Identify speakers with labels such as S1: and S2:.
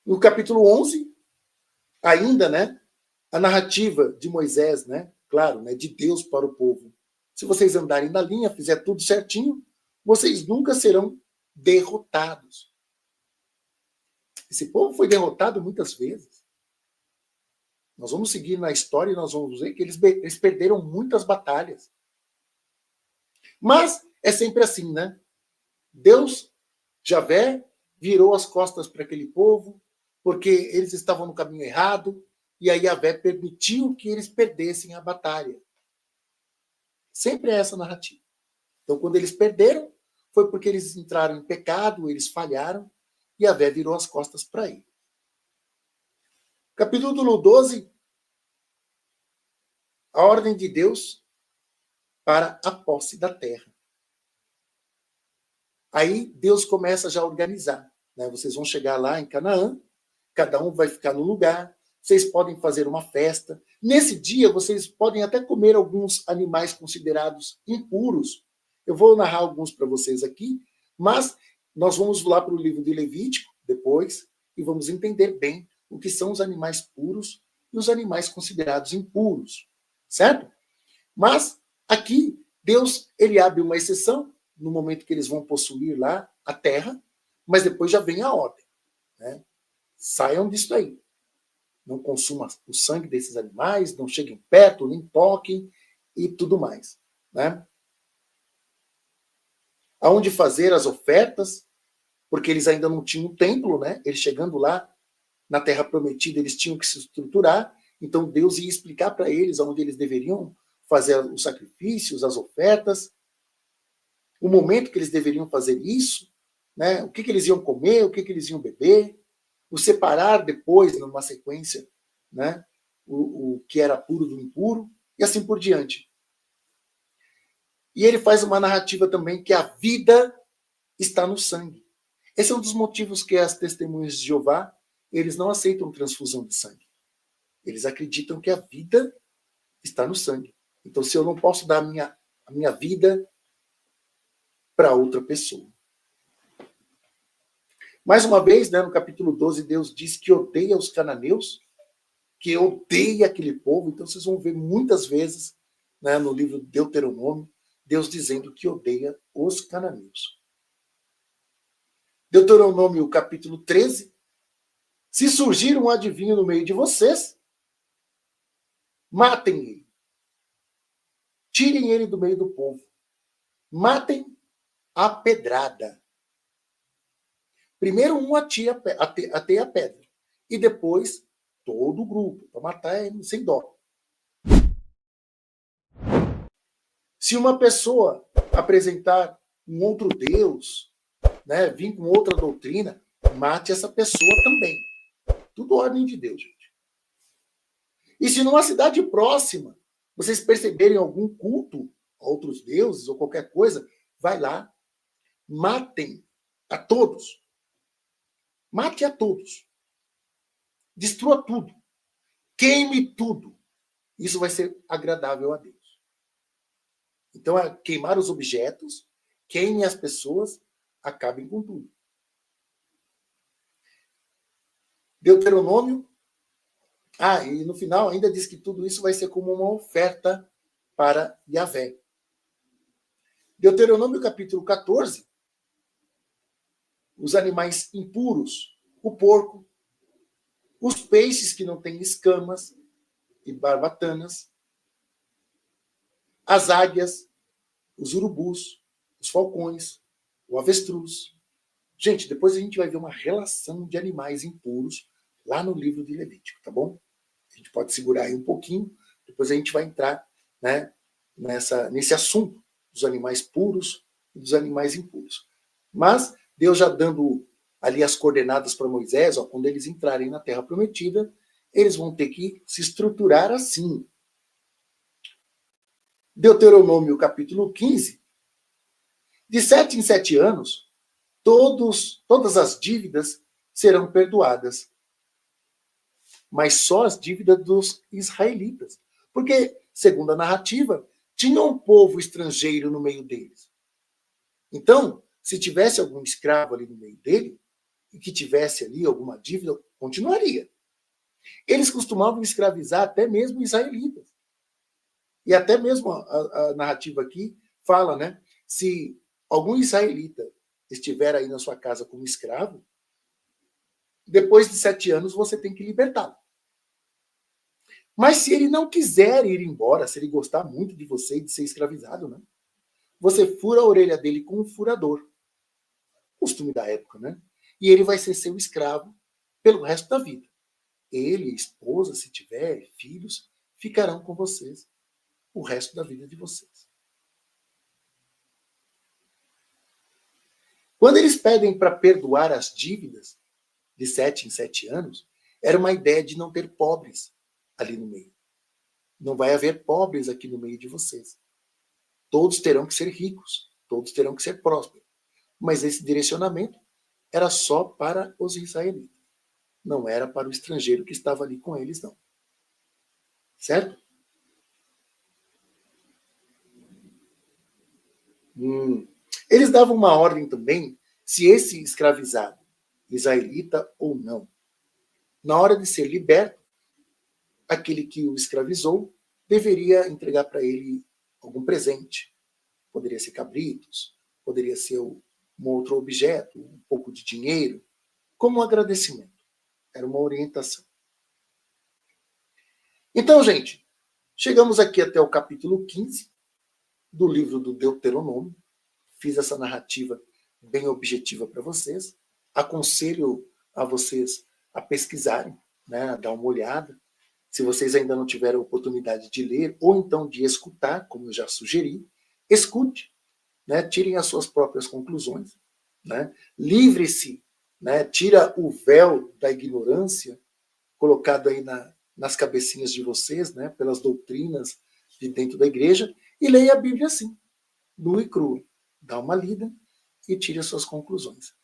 S1: No capítulo 11, ainda, né, a narrativa de Moisés, né, claro, né, de Deus para o povo. Se vocês andarem na linha, fizer tudo certinho, vocês nunca serão derrotados. Esse povo foi derrotado muitas vezes. Nós vamos seguir na história e nós vamos ver que eles perderam muitas batalhas. Mas é sempre assim, né? Deus, Javé, virou as costas para aquele povo, porque eles estavam no caminho errado, e aí Javé permitiu que eles perdessem a batalha. Sempre é essa narrativa. Então, quando eles perderam, foi porque eles entraram em pecado, eles falharam, e Javé virou as costas para ele. Capítulo 12, a ordem de Deus para a posse da terra. Aí Deus começa já a organizar. Né? Vocês vão chegar lá em Canaã, cada um vai ficar no lugar, vocês podem fazer uma festa. Nesse dia, vocês podem até comer alguns animais considerados impuros. Eu vou narrar alguns para vocês aqui, mas nós vamos lá para o livro de Levítico depois e vamos entender bem o que são os animais puros e os animais considerados impuros, certo? Mas aqui Deus ele abre uma exceção no momento que eles vão possuir lá a terra, mas depois já vem a ordem, né? Saiam disso aí. Não consumam o sangue desses animais, não cheguem perto, nem toquem e tudo mais, né? Aonde fazer as ofertas, porque eles ainda não tinham um templo, né? Eles chegando lá na Terra Prometida, eles tinham que se estruturar, então Deus ia explicar para eles aonde eles deveriam fazer os sacrifícios, as ofertas, o momento que eles deveriam fazer isso, né? O que eles iam comer, o que eles iam beber, o separar depois, numa sequência, né? O que era puro do impuro, e assim por diante. E ele faz uma narrativa também que a vida está no sangue. Esse é um dos motivos que as testemunhas de Jeová, eles não aceitam transfusão de sangue. Eles acreditam que a vida está no sangue. Então, se eu não posso dar a minha vida para outra pessoa. Mais uma vez, né, no capítulo 12, Deus diz que odeia os cananeus, que odeia aquele povo. Então, vocês vão ver muitas vezes, né, no livro de Deuteronômio, Deus dizendo que odeia os cananeus. Deuteronômio, capítulo 13. Se surgir um adivinho no meio de vocês, matem ele. Tirem ele do meio do povo. Matem a pedrada. Primeiro um atira a pedra. E depois todo o grupo, para matar ele sem dó. Se uma pessoa apresentar um outro Deus, né, vir com outra doutrina, mate essa pessoa também. Tudo ordem de Deus, gente. E se numa cidade próxima vocês perceberem algum culto a outros deuses ou qualquer coisa, vai lá, matem a todos. Mate a todos. Destrua tudo. Queime tudo. Isso vai ser agradável a Deus. Então, é queimar os objetos, queime as pessoas, acabem com tudo. Deuteronômio. E no final ainda diz que tudo isso vai ser como uma oferta para Yahvé. Deuteronômio capítulo 14. Os animais impuros, o porco, os peixes que não têm escamas e barbatanas, as águias, os urubus, os falcões, o avestruz. Gente, depois a gente vai ver uma relação de animais impuros lá no livro de Levítico, tá bom? A gente pode segurar aí um pouquinho, depois a gente vai entrar, né, nesse assunto dos animais puros e dos animais impuros. Mas Deus já dando ali as coordenadas para Moisés, ó, quando eles entrarem na Terra Prometida, eles vão ter que se estruturar assim. Deuteronômio capítulo 15. De 7 em 7 anos, todas as dívidas serão perdoadas. Mas só as dívidas dos israelitas. Porque, segundo a narrativa, tinha um povo estrangeiro no meio deles. Então, se tivesse algum escravo ali no meio dele, e que tivesse ali alguma dívida, continuaria. Eles costumavam escravizar até mesmo israelitas. E até mesmo a narrativa aqui fala, né? Se algum israelita estiver aí na sua casa como escravo, depois de 7 anos você tem que libertá-lo. Mas se ele não quiser ir embora, se ele gostar muito de você e de ser escravizado, né? Você fura a orelha dele com um furador. Costume da época, né? E ele vai ser seu escravo pelo resto da vida. Ele, a esposa, se tiver filhos, ficarão com vocês o resto da vida de vocês. Quando eles pedem para perdoar as dívidas de 7 em 7 anos, era uma ideia de não ter pobres ali no meio. Não vai haver pobres aqui no meio de vocês. Todos terão que ser ricos, todos terão que ser prósperos. Mas esse direcionamento era só para os israelitas. Não era para o estrangeiro que estava ali com eles, não. Certo? Eles davam uma ordem também se esse escravizado, israelita ou não, na hora de ser liberto, aquele que o escravizou deveria entregar para ele algum presente. Poderia ser cabritos, poderia ser um outro objeto, um pouco de dinheiro, como um agradecimento. Era uma orientação. Então, gente, chegamos aqui até o capítulo 15 do livro do Deuteronômio. Fiz essa narrativa bem objetiva para vocês. Aconselho a vocês a pesquisarem, né, a dar uma olhada. Se vocês ainda não tiveram oportunidade de ler, ou então de escutar, como eu já sugeri, escute, né, tirem as suas próprias conclusões, né, livre-se, né, tira o véu da ignorância colocado aí nas cabecinhas de vocês, né, pelas doutrinas de dentro da igreja, e leia a Bíblia assim, nua e crua. Dá uma lida e tire as suas conclusões.